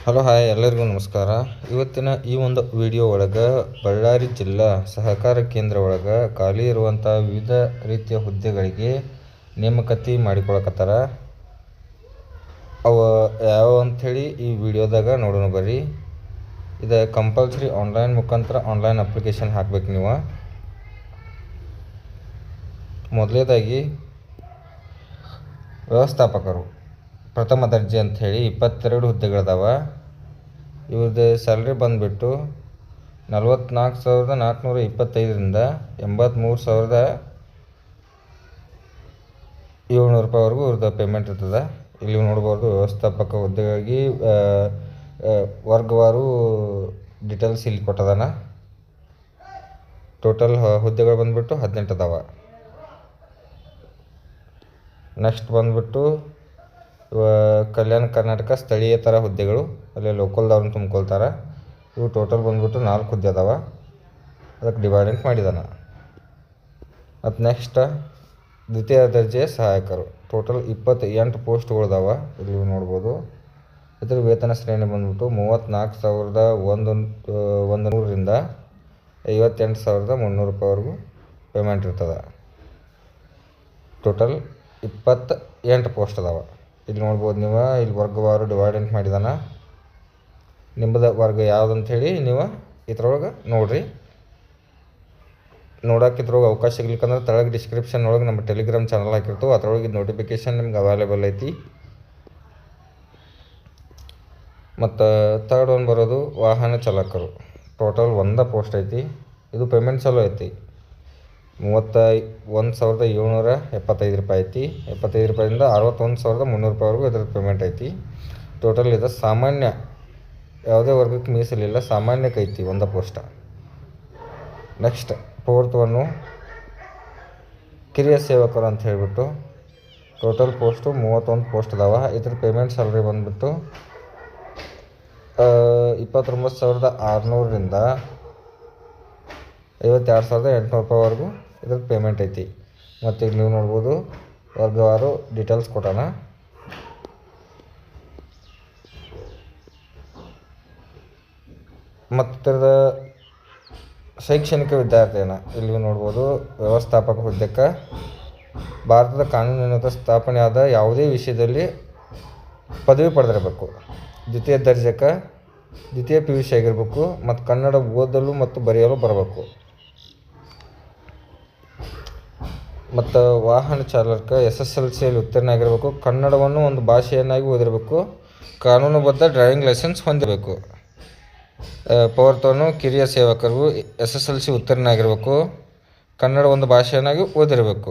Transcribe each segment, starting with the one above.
Hello hi ಎಲ್ಲರಿಗೂ ನಮಸ್ಕಾರ. ಇವತ್ತಿನ ಈ ಒಂದು ವಿಡಿಯೋ ಒಳಗೆ ಬಳ್ಳಾರಿ ಜಿಲ್ಲಾ ಸಹಕಾರ ಕೇಂದ್ರ ಒಳಗೆ ಖಾಲಿ ಇರುವಂಥ ವಿವಿಧ ರೀತಿಯ ಹುದ್ದೆಗಳಿಗೆ ನೇಮಕಾತಿ ಮಾಡಿಕೊಳಕತ್ತಾರ. ಅವು ಯಾವ ಅಂಥೇಳಿ ಈ ವಿಡಿಯೋದಾಗ ನೋಡೋಣ ಬರ್ರಿ. ಇದು ಕಂಪಲ್ಸರಿ ಆನ್ಲೈನ್ ಮುಖಾಂತರ ಆನ್ಲೈನ್ ಅಪ್ಲಿಕೇಶನ್ ಹಾಕ್ಬೇಕು ನೀವು. ಮೊದಲನೇದಾಗಿ ವ್ಯವಸ್ಥಾಪಕರು ಪ್ರಥಮ ದರ್ಜೆ ಅಂಥೇಳಿ 22 ಹುದ್ದೆಗಳಿದಾವೆ. ಇವ್ರದ್ದು ಸ್ಯಾಲ್ರಿ ಬಂದುಬಿಟ್ಟು 44,425ರಿಂದ 83,700 ರೂಪಾಯಿವರೆಗೂ ಇವ್ರದ್ದು ಪೇಮೆಂಟ್ ಇರ್ತದೆ. ಇಲ್ಲಿ ನೋಡ್ಬೋದು ವ್ಯವಸ್ಥಾಪಕ ಹುದ್ದೆಗಾಗಿ ವರ್ಗವಾರು ಡೀಟೇಲ್ಸ್ ಇಲ್ಲಿ ಕೊಟ್ಟದಾನ. ಟೋಟಲ್ ಹುದ್ದೆಗಳು ಬಂದುಬಿಟ್ಟು 18 ಅದಾವೆ. ನೆಕ್ಸ್ಟ್ ಬಂದುಬಿಟ್ಟು ಕಲ್ಯಾಣ ಕರ್ನಾಟಕ ಸ್ಥಳೀಯೇತರ ಹುದ್ದೆಗಳು, ಅಲ್ಲಿ ಲೋಕಲ್ದವ್ರನ್ನ ತುಂಬ್ಕೊಳ್ತಾರೆ. ಇವು ಟೋಟಲ್ ಬಂದುಬಿಟ್ಟು 4 ಹುದ್ದೆ ಅದಾವೆ. ಅದಕ್ಕೆ ಡಿವೈಡೆಂಟ್ ಮಾಡಿದಾನೆ. ಮತ್ತು ನೆಕ್ಸ್ಟ್ ದ್ವಿತೀಯ ದರ್ಜೆ ಸಹಾಯಕರು ಟೋಟಲ್ 28 ಪೋಸ್ಟ್ಗಳಿದಾವೆ. ಇಲ್ಲಿ ನೋಡ್ಬೋದು. ಇದ್ರ ವೇತನ ಶ್ರೇಣಿ ಬಂದುಬಿಟ್ಟು 34,100ರಿಂದ 58,300 ರೂಪಾಯಿವರೆಗೂ ಪೇಮೆಂಟ್ ಇರ್ತದೆ. ಟೋಟಲ್ 28 ಪೋಸ್ಟ್ ಅದಾವೆ. ಇಲ್ಲಿ ನೋಡ್ಬೋದು ನೀವು. ಇಲ್ಲಿ ವರ್ಗವಾರು ಡಿವೈಡೆಂಟ್ ಮಾಡಿದಾನ. ನಿಮ್ಮದು ವರ್ಗ ಯಾವುದಂಥೇಳಿ ನೀವು ಇದ್ರೊಳಗೆ ನೋಡಿರಿ. ನೋಡೋಕೆ ಇದ್ರೊಳಗೆ ಅವಕಾಶ ಸಿಗ್ಲಿಕ್ಕಂದ್ರೆ ತೆಳಗೆ ಡಿಸ್ಕ್ರಿಪ್ಷನ್ ಒಳಗೆ ನಮ್ಮ ಟೆಲಿಗ್ರಾಮ್ ಚಾನಲ್ ಹಾಕಿರ್ತೀವಿ. ಅದ್ರೊಳಗೆ ನೋಟಿಫಿಕೇಷನ್ ನಿಮ್ಗೆ ಅವೈಲೇಬಲ್ ಐತಿ. ಮತ್ತು ಥರ್ಡ್ ಒನ್ ಬರೋದು ವಾಹನ ಚಾಲಕರು. ಟೋಟಲ್ 1 ಪೋಸ್ಟ್ ಐತಿ. ಇದು ಪೇಮೆಂಟ್ ಚಲೋ ಐತಿ. 31,775 ರೂಪಾಯಿ ಐತಿ. 75 ರೂಪಾಯಿಂದ 61,300 ರೂಪಾಯಿವರೆಗೂ ಇದ್ರ ಪೇಮೆಂಟ್ ಐತಿ. ಟೋಟಲ್ ಇದು ಸಾಮಾನ್ಯ, ಯಾವುದೇ ವರ್ಗಕ್ಕೆ ಮೀಸಲಿಲ್ಲ, ಸಾಮಾನ್ಯಕ್ಕೆ ಐತಿ 1 ಪೋಸ್ಟ. ನೆಕ್ಸ್ಟ್ ಫೋರ್ತ್ ಒನ್ನು ಕಿರಿಯ ಸೇವಕರು ಅಂತ ಹೇಳಿಬಿಟ್ಟು ಟೋಟಲ್ ಪೋಸ್ಟು 31 ಪೋಸ್ಟ್ ಅದಾವೆ. ಇದ್ರ ಪೇಮೆಂಟ್ ಸ್ಯಾಲ್ರಿ ಬಂದುಬಿಟ್ಟು 29,600ರಿಂದ 52,800 ರೂಪಾಯಿವರೆಗೂ ಇದ್ರ ಪೇಮೆಂಟ್ ಐತಿ. ಮತ್ತು ಈಗ ನೀವು ನೋಡ್ಬೋದು ವರ್ಗವಾರು ಡೀಟೇಲ್ಸ್ ಕೊಟ್ಟಾನ. ಮತ್ತು ಇದ್ರದ ಶೈಕ್ಷಣಿಕ ವಿದ್ಯಾರ್ಥಿಯನ್ನು ಇಲ್ಲಿ ನೋಡ್ಬೋದು. ವ್ಯವಸ್ಥಾಪಕ ಹುದ್ದೆಗೆ ಭಾರತದ ಕಾನೂನಿನ ಸ್ಥಾಪನೆಯಾದ ಯಾವುದೇ ವಿಷಯದಲ್ಲಿ ಪದವಿ ಪಡೆದಿರಬೇಕು. ದ್ವಿತೀಯ ದರ್ಜೆಗೆ ದ್ವಿತೀಯ PUC ಆಗಿರಬೇಕು. ಮತ್ತು ಕನ್ನಡ ಓದಲು ಮತ್ತು ಬರೆಯಲು ಬರಬೇಕು. ಮತ್ತು ವಾಹನ ಚಾಲಕ SSLCಯಲ್ಲಿ ಉತ್ತೀರ್ಣ ಆಗಿರಬೇಕು. ಕನ್ನಡವನ್ನು ಒಂದು ಭಾಷೆಯನ್ನಾಗಿ ಓದಿರಬೇಕು. ಕಾನೂನುಬದ್ಧ ಡ್ರೈವಿಂಗ್ ಲೈಸೆನ್ಸ್ ಹೊಂದಿರಬೇಕು. ಫೋರ್ತವನು ಕಿರಿಯ ಸೇವಕರು SSLC ಉತ್ತೀರ್ಣ ಆಗಿರಬೇಕು. ಕನ್ನಡ ಒಂದು ಭಾಷೆಯನ್ನಾಗಿ ಓದಿರಬೇಕು.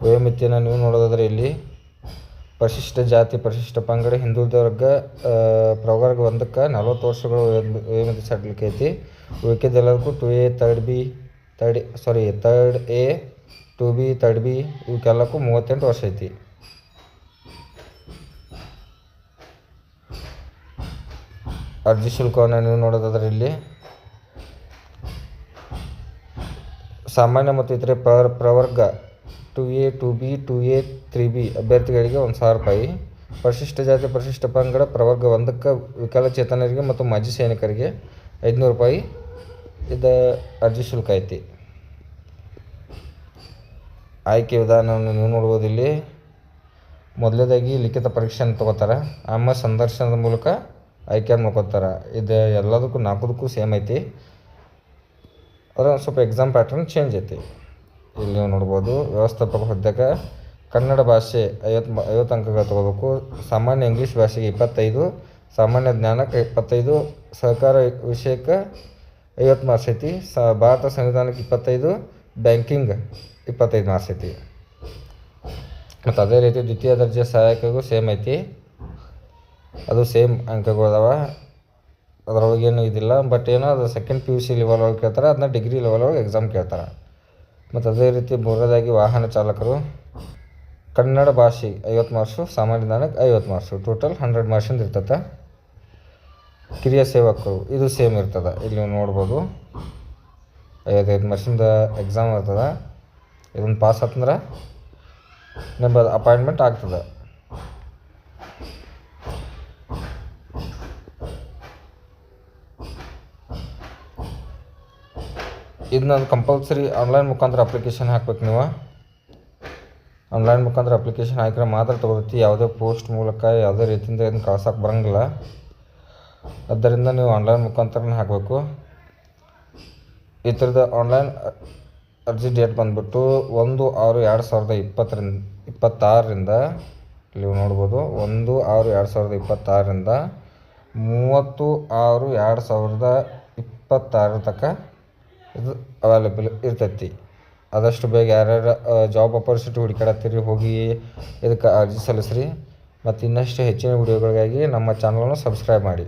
ವಯೋಮಿತಿಯನ್ನು ನೀವು ನೋಡೋದಾದರೆ ಇಲ್ಲಿ ಪರಿಶಿಷ್ಟ ಜಾತಿ, ಪರಿಶಿಷ್ಟ ಪಂಗಡ, ಹಿಂದುಳಿದ ವರ್ಗ ಪ್ರವರ್ಗ 1ಕ್ಕೆ 40 ವರ್ಷಗಳು ವಯೋಮಿತಿ ಸಡಿಲಿಕ್ಕೆ ಐತಿ. ಉಳಿಕೆದೆಲ್ಲದಕ್ಕೂ 2A 3rd A 2B 3rd B ಇವಕ್ಕೆಲ್ಲಕ್ಕೂ 38 ವರ್ಷ ಐತಿ. ಅರ್ಜಿ ಶುಲ್ಕವನ್ನು ನೀವು ನೋಡೋದಾದ್ರೆ ಇಲ್ಲಿ ಸಾಮಾನ್ಯ ಮತ್ತು ಇತರೆ ಪ್ರವರ್ಗ 2A 2B 2A 3B ಅಭ್ಯರ್ಥಿಗಳಿಗೆ 1,000 ರೂಪಾಯಿ. ಪರಿಶಿಷ್ಟ ಜಾತಿ, ಪರಿಶಿಷ್ಟ ಪಂಗಡ ಪ್ರವರ್ಗ 1ಕ್ಕೆ ವಿಕಲಚೇತನರಿಗೆ ಮತ್ತು ಮಾಜಿ ಸೈನಿಕರಿಗೆ 500 ರೂಪಾಯಿ ಇದು ಅರ್ಜಿ ಶುಲ್ಕ ಐತಿ. ಆಯ್ಕೆ ವಿಧಾನವನ್ನು ನೀವು ನೋಡ್ಬೋದು. ಇಲ್ಲಿ ಮೊದಲನೇದಾಗಿ ಲಿಖಿತ ಪರೀಕ್ಷೆಯನ್ನು ತೊಗೋತಾರೆ. ಆಮೇಲೆ ಸಂದರ್ಶನದ ಮೂಲಕ ಆಯ್ಕೆಯನ್ನು ಮಾಡ್ಕೋತಾರೆ. ಇದು ಎಲ್ಲದಕ್ಕೂ 4ಕ್ಕೂ ಸೇಮ್ ಐತಿ. ಅದರ ಸ್ವಲ್ಪ ಎಕ್ಸಾಮ್ ಪ್ಯಾಟ್ರನ್ ಚೇಂಜ್ ಐತಿ. ಇಲ್ಲಿ ನೀವು ನೋಡ್ಬೋದು. ವ್ಯವಸ್ಥಾಪಕ ಹುದ್ದೆಗೆ ಕನ್ನಡ ಭಾಷೆ 50 ಅಂಕಗಳು ತೊಗೋಬೇಕು. ಸಾಮಾನ್ಯ ಇಂಗ್ಲೀಷ್ ಭಾಷೆಗೆ 25, ಸಾಮಾನ್ಯ ಜ್ಞಾನಕ್ಕೆ 25, ಸಹಕಾರ ವಿಷಯಕ್ಕೆ 50 ಮಾರ್ಕ್ಸ್ ಐತಿ. ಭಾರತ ಸಂವಿಧಾನಕ್ಕೆ 25, ಬ್ಯಾಂಕಿಂಗ್ 25 ಮಾರ್ಕ್ಸ್ ಐತಿ. ಮತ್ತು ಅದೇ ರೀತಿ ದ್ವಿತೀಯ ದರ್ಜೆ ಸಹಾಯಕಗೂ ಸೇಮ್ ಐತಿ. ಅದು ಸೇಮ್ ಅಂಕಗಳು ಅದಾವೆ. ಅದರೊಳಗೇನು ಇದಿಲ್ಲ. ಬಟ್ ಏನೋ ಅದು ಸೆಕೆಂಡ್ PUC ಲೆವೆಲ್ ಒಳಗೆ ಕೇಳ್ತಾರೆ. ಅದನ್ನ ಡಿಗ್ರಿ ಲೆವೆಲ್ ಒಳಗೆ ಎಕ್ಸಾಮ್ ಕೇಳ್ತಾರೆ. ಮತ್ತು ಅದೇ ರೀತಿ ಮೂರನೇದಾಗಿ ವಾಹನ ಚಾಲಕರು ಕನ್ನಡ ಭಾಷೆ 50 ಮಾರ್ಕ್ಸು, ಸಾಮಾನ್ಯ ಜ್ಞಾನಕ್ಕೆ 50 ಮಾರ್ಕ್ಸು, ಟೋಟಲ್ 100 ಮಾರ್ಕ್ಸಿಂದ ಇರ್ತದೆ. ಕಿರಿಯ ಸೇವಕರು ಇದು ಸೇಮ್ ಇರ್ತದೆ. ಇಲ್ಲಿ ನೀವು ನೋಡ್ಬೋದು 55 ಮಾರ್ಕ್ಸಿಂದ ಎಕ್ಸಾಮ್ ಇರ್ತದೆ. ಇದನ್ನು ಪಾಸ್ ಆತಂದ್ರೆ ನಿಮ್ಮದು ಅಪಾಯಿಂಟ್ಮೆಂಟ್ ಆಗ್ತದೆ. ಇದನ್ನ ಕಂಪಲ್ಸರಿ ಆನ್ಲೈನ್ ಮುಖಾಂತರ ಅಪ್ಲಿಕೇಶನ್ ಹಾಕ್ಬೇಕು ನೀವು. ಆನ್ಲೈನ್ ಮುಖಾಂತರ ಅಪ್ಲಿಕೇಶನ್ ಹಾಕಿದ್ರೆ ಮಾತ್ರ ತೊಗೊಳತಿ. ಯಾವುದೇ ಪೋಸ್ಟ್ ಮೂಲಕ ಯಾವುದೇ ರೀತಿಯಿಂದ ಇದನ್ನು ಕಳ್ಸೋಕೆ ಬರೋಂಗಿಲ್ಲ. ಆದ್ದರಿಂದ ನೀವು ಆನ್ಲೈನ್ ಮುಖಾಂತರನೇ ಹಾಕಬೇಕು. ಈ ಥರದ ಆನ್ಲೈನ್ ಅರ್ಜಿ ಡೇಟ್ ಬಂದುಬಿಟ್ಟು 1/6/2026ರಿಂದ ನೀವು ನೋಡ್ಬೋದು. 1/6/2026ರಿಂದ 30/6/2026 ತನಕ ಇದು ಅವೈಲೇಬಲ್ ಇರ್ತೈತಿ. ಆದಷ್ಟು ಬೇಗ ಯಾರ್ಯಾರು ಜಾಬ್ ಆಪರ್ಚುನಿಟಿ ಹುಡುಕಾಡತ್ತೀರಿ ಹೋಗಿ ಇದಕ್ಕೆ ಅರ್ಜಿ ಸಲ್ಲಿಸ್ರಿ. ಮತ್ತು ಇನ್ನಷ್ಟು ಹೆಚ್ಚಿನ ವಿಡಿಯೋಗಳಿಗಾಗಿ ನಮ್ಮ ಚಾನಲನ್ನು ಸಬ್ಸ್ಕ್ರೈಬ್ ಮಾಡಿ.